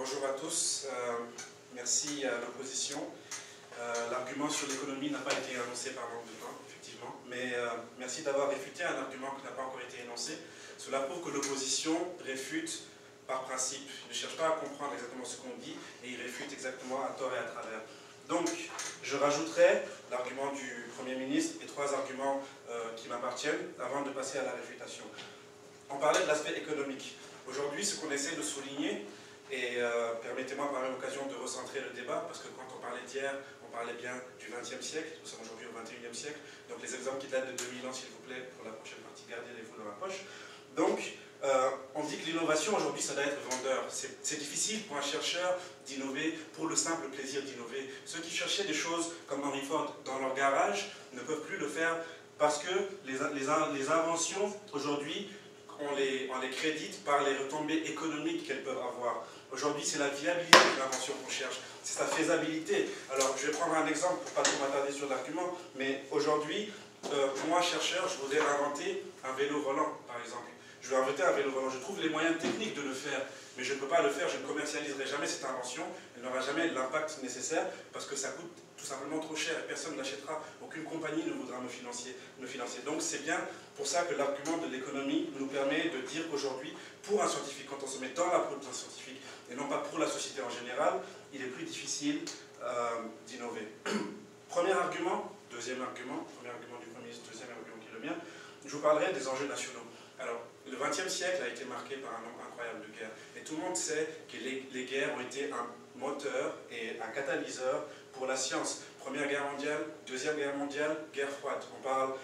Bonjour à tous, merci à l'opposition. L'argument sur l'économie n'a pas été énoncé par manque de temps, effectivement, mais merci d'avoir réfuté un argument qui n'a pas encore été énoncé. Cela prouve que l'opposition réfute par principe. Il ne cherche pas à comprendre exactement ce qu'on dit et il réfute exactement à tort et à travers. Donc, je rajouterai l'argument du Premier ministre et 3 arguments qui m'appartiennent avant de passer à la réfutation. On parlait de l'aspect économique. Aujourd'hui, ce qu'on essaie de souligner, et permettez-moi par l'occasion de recentrer le débat, parce que quand on parlait d'hier, on parlait bien du XXe siècle, nous sommes aujourd'hui au XXIe siècle, donc les exemples qui datent de 2000 ans, s'il vous plaît, pour la prochaine partie, gardez-les-vous dans la poche. Donc, on dit que l'innovation aujourd'hui, ça doit être vendeur. C'est difficile pour un chercheur d'innover pour le simple plaisir d'innover. Ceux qui cherchaient des choses comme Henry Ford dans leur garage ne peuvent plus le faire parce que les inventions aujourd'hui, on les crédite par les retombées économiques qu'elles peuvent avoir. Aujourd'hui, c'est la viabilité de l'invention qu'on cherche, c'est sa faisabilité. Alors, je vais prendre un exemple pour ne pas trop m'attarder sur l'argument, mais aujourd'hui, moi, chercheur, je voudrais inventer un vélo volant, par exemple. Je vais inventer un vélo volant, je trouve les moyens techniques de le faire, mais je ne peux pas le faire, je ne commercialiserai jamais cette invention, elle n'aura jamais l'impact nécessaire, parce que ça coûte tout simplement trop cher, personne ne l'achètera, aucune compagnie ne voudra me financer. Donc c'est bien pour ça que l'argument de l'économie nous permet de dire qu'aujourd'hui, pour un scientifique, quand on se met dans la peau d'un scientifique, et non pas pour la société en général, il est plus difficile d'innover. Premier argument du Premier ministre, deuxième argument qui est le mien, je vous parlerai des enjeux nationaux. Alors, le XXe siècle a été marqué par un nombre incroyable de guerres. Et tout le monde sait que les guerres ont été un moteur et un catalyseur pour la science. Première guerre mondiale, Deuxième guerre mondiale, guerre froide. On parle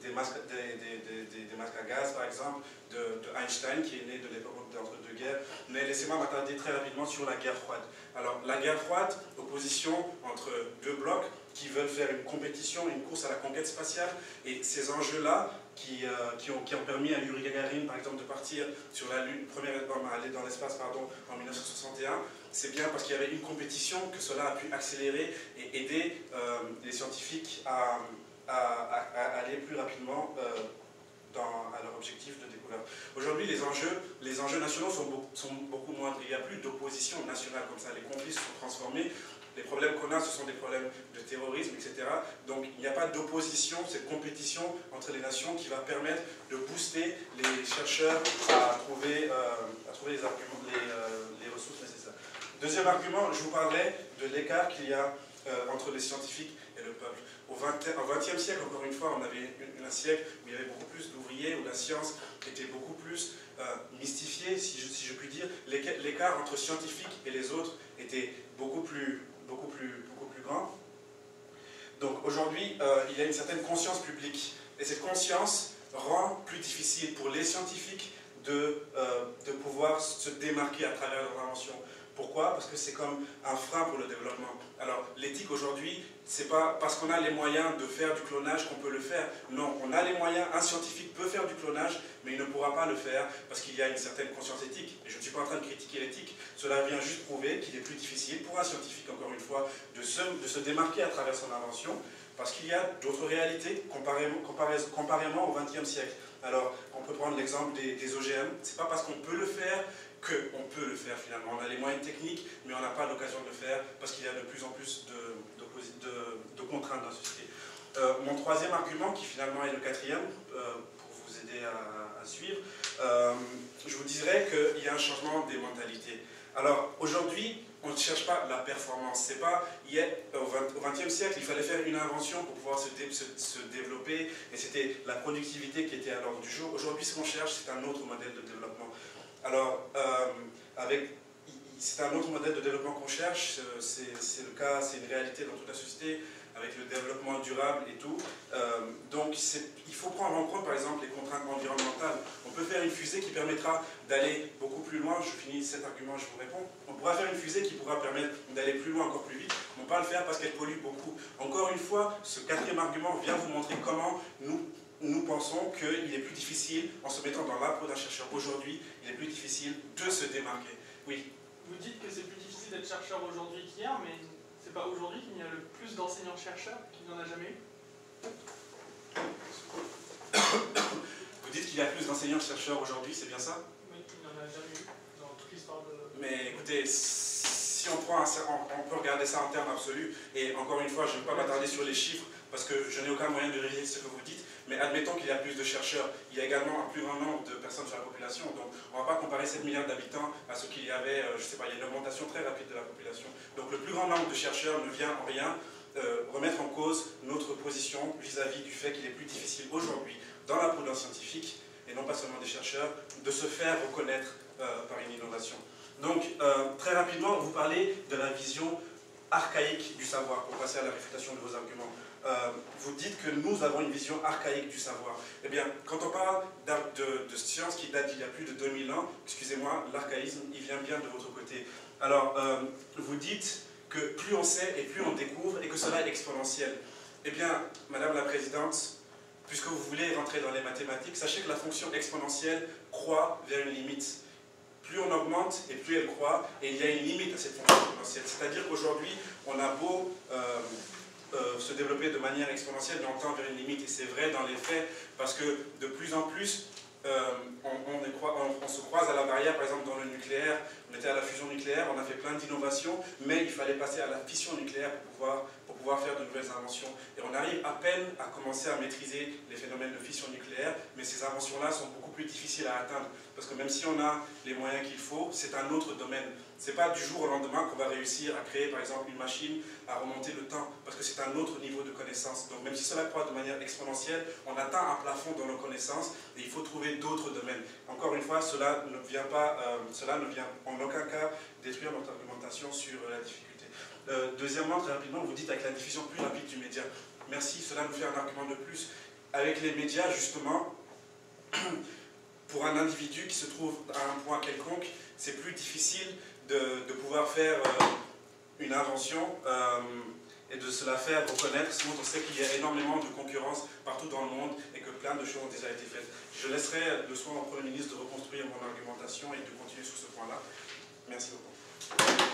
des masques à gaz, par exemple, de Einstein, qui est né de l'époque entre deux guerres. Mais laissez-moi m'attarder très rapidement sur la guerre froide. Alors, la guerre froide, opposition entre deux blocs qui veulent faire une compétition, une course à la conquête spatiale. Et ces enjeux-là, qui ont permis à Yuri Gagarin, par exemple, de partir sur la Lune, première homme à aller dans l'espace, en 1961, c'est bien parce qu'il y avait une compétition que cela a pu accélérer et aider les scientifiques à aller plus rapidement à leur objectif de découverte. Aujourd'hui, les enjeux nationaux sont beaucoup moindres. Il n'y a plus d'opposition nationale comme ça. Les conflits se sont transformés. Les problèmes qu'on a, ce sont des problèmes de terrorisme, etc. Donc il n'y a pas d'opposition, cette compétition entre les nations qui va permettre de booster les chercheurs à trouver les ressources nécessaires. Deuxième argument, je vous parlais de l'écart qu'il y a entre les scientifiques et le peuple. Au XXe siècle, encore une fois, on avait un siècle où il y avait beaucoup plus d'ouvriers, où la science était beaucoup plus mystifiée, si je puis dire. L'écart entre scientifiques et les autres était beaucoup plus grand. Donc aujourd'hui, il y a une certaine conscience publique. Et cette conscience rend plus difficile pour les scientifiques de pouvoir se démarquer à travers leur invention. Pourquoi? Parce que c'est comme un frein pour le développement. Alors, l'éthique aujourd'hui, c'est pas parce qu'on a les moyens de faire du clonage qu'on peut le faire. Non, on a les moyens, un scientifique peut faire du clonage, mais il ne pourra pas le faire parce qu'il y a une certaine conscience éthique. Et je ne suis pas en train de critiquer l'éthique, cela vient juste prouver qu'il est plus difficile pour un scientifique, encore une fois, de se démarquer à travers son invention, parce qu'il y a d'autres réalités comparément au XXe siècle. Alors, on peut prendre l'exemple des OGM. C'est pas parce qu'on peut le faire qu'on peut le faire finalement. On a les moyens techniques, mais on n'a pas l'occasion de le faire parce qu'il y a de plus en plus de contraintes dans la société. Mon troisième argument, qui finalement est le quatrième, pour vous aider à suivre, je vous dirais qu'il y a un changement des mentalités. Alors aujourd'hui, on ne cherche pas la performance. C'est pas au XXe siècle, il fallait faire une invention pour pouvoir se développer, et c'était la productivité qui était à l'ordre du jour. Aujourd'hui, ce qu'on cherche, c'est un autre modèle de développement. Alors, c'est un autre modèle de développement qu'on cherche, c'est le cas, c'est une réalité dans toute la société, avec le développement durable et tout. Donc, il faut prendre en compte, par exemple, les contraintes environnementales. On peut faire une fusée qui permettra d'aller beaucoup plus loin. Je finis cet argument, je vous réponds. On pourra faire une fusée qui pourra permettre d'aller plus loin, encore plus vite. On ne peut pas le faire parce qu'elle pollue beaucoup. Encore une fois, ce quatrième argument vient vous montrer comment nous pensons qu'il est plus difficile, en se mettant dans la peau d'un chercheur aujourd'hui, il est plus difficile de se démarquer. Oui. Vous dites que c'est plus difficile d'être chercheur aujourd'hui qu'hier, mais c'est pas aujourd'hui qu'il y a le plus d'enseignants-chercheurs qu'il n'y en a jamais eu? Vous dites qu'il y a plus d'enseignants-chercheurs aujourd'hui, c'est bien ça? Oui, il n'y en a jamais eu. dans toute l'histoire de... Mais écoutez, si on peut regarder ça en termes absolus, et encore une fois, je ne vais pas m'attarder sur les chiffres, parce que je n'ai aucun moyen de vérifier ce que vous dites, mais admettons qu'il y a plus de chercheurs, il y a également un plus grand nombre de personnes sur la population, donc on ne va pas comparer 7 milliards d'habitants à ce qu'il y avait, je ne sais pas, il y a une augmentation très rapide de la population. Donc le plus grand nombre de chercheurs ne vient en rien remettre en cause notre position vis-à-vis du fait qu'il est plus difficile aujourd'hui, dans la prudence scientifique, et non pas seulement des chercheurs, de se faire reconnaître par une innovation. Donc, très rapidement, vous parlez de la vision archaïque du savoir, pour passer à la réfutation de vos arguments. Vous dites que nous avons une vision archaïque du savoir. Eh bien, quand on parle de science qui date d'il y a plus de 2000 ans, excusez-moi, l'archaïsme, il vient bien de votre côté. Alors, vous dites que plus on sait et plus on découvre, et que cela est exponentiel. Eh bien, Madame la Présidente, puisque vous voulez rentrer dans les mathématiques, sachez que la fonction exponentielle croît vers une limite. Plus on augmente et plus elle croît, et il y a une limite à cette fonction exponentielle. C'est-à-dire qu'aujourd'hui, on a beau se développer de manière exponentielle, mais on tend vers une limite, et c'est vrai dans les faits, parce que de plus en plus, on se croise à la barrière, par exemple dans le nucléaire, on était à la fusion nucléaire, on a fait plein d'innovations, mais il fallait passer à la fission nucléaire pour pouvoir faire de nouvelles inventions. Et on arrive à peine à commencer à maîtriser les phénomènes de fission nucléaire, mais ces inventions-là sont beaucoup plus difficiles à atteindre, parce que même si on a les moyens qu'il faut, c'est un autre domaine. Ce n'est pas du jour au lendemain qu'on va réussir à créer, par exemple, une machine à remonter le temps, parce que c'est un autre niveau de connaissance. Donc même si cela croît de manière exponentielle, on atteint un plafond dans nos connaissances, et il faut trouver d'autres domaines. Encore une fois, cela ne vient en aucun cas détruire notre argumentation sur la difficulté. Deuxièmement, très rapidement, vous dites avec la diffusion plus rapide du média. Merci, cela nous fait un argument de plus. Avec les médias, justement, pour un individu qui se trouve à un point quelconque, c'est plus difficile de pouvoir faire une invention et de se la faire reconnaître, sinon on sait qu'il y a énormément de concurrence partout dans le monde et que plein de choses ont déjà été faites. Je laisserai le soin au Premier ministre de reconstruire mon argumentation et de continuer sur ce point-là. Merci beaucoup.